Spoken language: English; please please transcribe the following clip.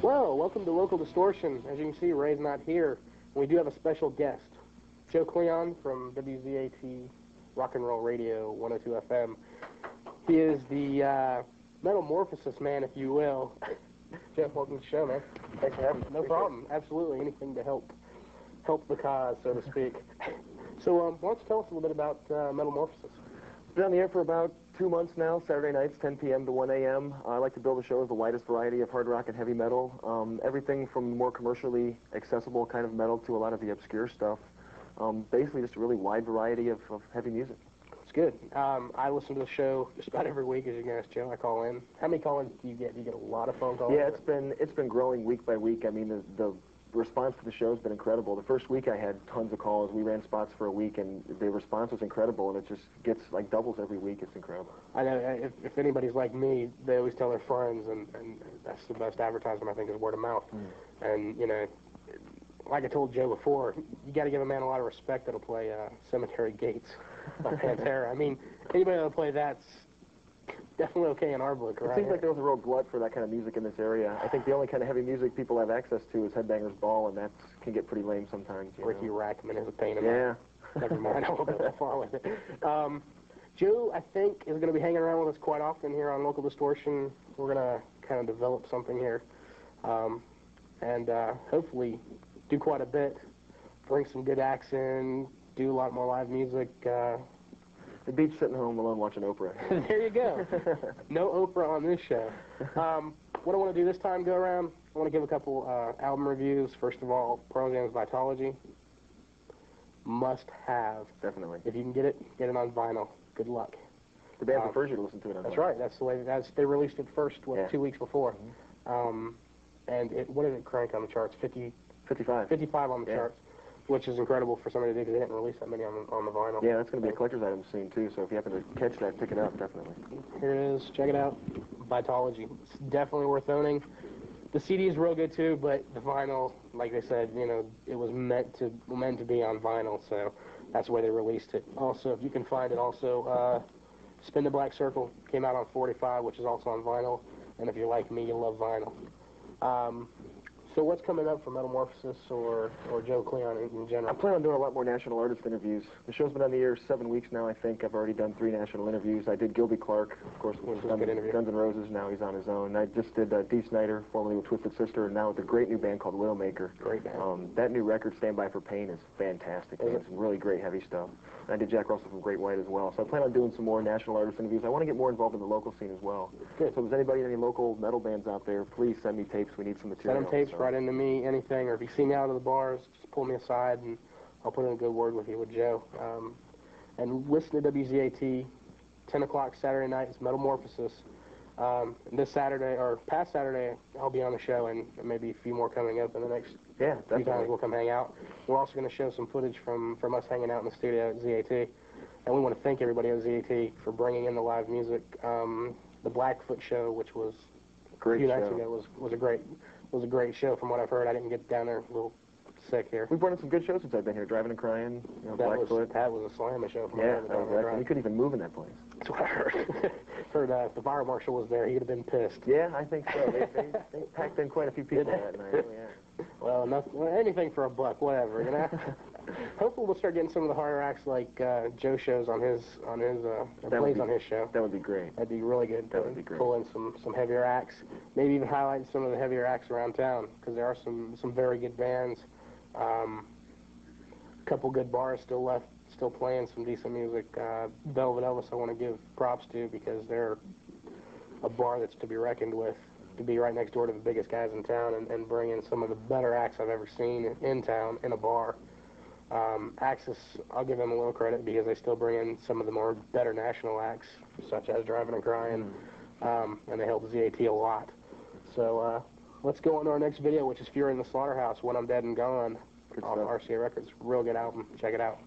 Well, welcome to Local Distortion. As you can see, Ray's not here. We do have a special guest, Joe Kleon from WZAT Rock and Roll Radio 102 FM. He is the metamorphosis man, if you will. Jeff, welcome to the show, man. Thanks for having me. No problem. Absolutely. Anything to help the cause, so to speak. So why don't you tell us a little bit about Metamorphosis? Been on the air for about 2 months now, Saturday nights, 10 p.m. to 1 a.m. I like to build a show with the widest variety of hard rock and heavy metal. Everything from more commercially accessible kind of metal to a lot of the obscure stuff. Basically just a really wide variety of heavy music. It's good. I listen to the show just about every week, as you can ask Joe. I call in. How many call-ins do you get? Do you get a lot of phone calls? Yeah, it's been growing week by week. I mean, the response to the show has been incredible. The first week I had tons of calls. We ran spots for a week, and the response was incredible, and it just gets like doubles every week. It's incredible. I know. If anybody's like me, they always tell their friends, and that's the best advertisement, I think, is word of mouth. And, you know, like I told Joe before, you got to give a man a lot of respect that'll play Cemetery Gates by Pantera. I mean, anybody that'll play that's definitely okay in our book, right? It seems like there was a real glut for that kind of music in this area. I think the only kind of heavy music people have access to is Headbangers Ball, and that can get pretty lame sometimes. Ricky Rackman is a pain in the Never mind, I won't go too far with it. Joe, I think, is going to be hanging around with us quite often here on Local Distortion. We're going to kind of develop something here, and hopefully do quite a bit, bring some good acts in, do a lot more live music. It beats sitting home alone watching Oprah. There you go. No Oprah on this show. What I want to do this time go around, I want to give a couple album reviews. First of all, Pearl Jam's Vitology. Must have. Definitely. If you can get it on vinyl. Good luck. The band prefers you to listen to it on That's vinyl. right. That's the way. They released it first, 2 weeks before. And what did it crank on the charts? 55. 55 on the charts. Which is incredible for somebody to do because they didn't release that many on the vinyl. Yeah, that's going to be a collector's item soon, too, so if you happen to catch that, pick it up, definitely. Here it is. Check it out. Vitology. It's definitely worth owning. The CD is real good, too, but the vinyl, like they said, you know, it was meant to be on vinyl, so that's where they released it. Also, if you can find it, also, Spin the Black Circle came out on 45, which is also on vinyl, and if you're like me, you love vinyl. So what's coming up for Metamorphosis or Joe Kleon in general? I plan on doing a lot more national artist interviews. The show's been on the air 7 weeks now, I think. I've already done 3 national interviews. I did Gilby Clarke, of course, with Guns N' Roses. Now he's on his own. I just did Dee Snider, formerly with Twisted Sister, and now with a great new band called Widowmaker. Great band. That new record, Stand By for Pain, is fantastic. It's some really great heavy stuff. And I did Jack Russell from Great White as well. So I plan on doing some more national artist interviews. I want to get more involved in the local scene as well. Good. So if there's anybody in any local metal bands out there, please send me tapes. We need some material. Send them tapes right into me, anything, or if you see me out of the bars, just pull me aside and I'll put in a good word with you with Joe. And listen to WZAT, 10 o'clock Saturday night, it's Metamorphosis. This Saturday, or past Saturday, I'll be on the show, and maybe a few more coming up in the next few times we'll come hang out. We're also going to show some footage from us hanging out in the studio at ZAT. And we want to thank everybody at ZAT for bringing in the live music. The Blackfoot show, which was a few nights ago, was a great show from what I've heard. I didn't get down there, a little sick here. We've brought in some good shows since I've been here, Driving and Crying, Blackfoot. That was a slammer show. You couldn't even move in that place. That's what I heard. Heard if the fire marshal was there, he'd have been pissed. Yeah, I think so. They packed in quite a few people that night. Oh, yeah. Well, anything for a buck, whatever, you know. Hopefully we'll start getting some of the harder acts like Joe shows on his plays on his show. That would be great. That'd be really good. That would be great. Pull in some heavier acts, maybe even highlight some of the heavier acts around town because there are some very good bands. A couple good bars still left, still playing some decent music. Velvet Elvis I want to give props to because they're a bar that's to be reckoned with, to be right next door to the biggest guys in town and bring in some of the better acts I've ever seen in town in a bar. Axis, I'll give them a little credit because they still bring in some of the more better national acts, such as Driving and Crying, and they help ZAT a lot. So let's go on to our next video, which is Fury in the Slaughterhouse, When I'm Dead and Gone, off RCA Records. Real good album. Check it out.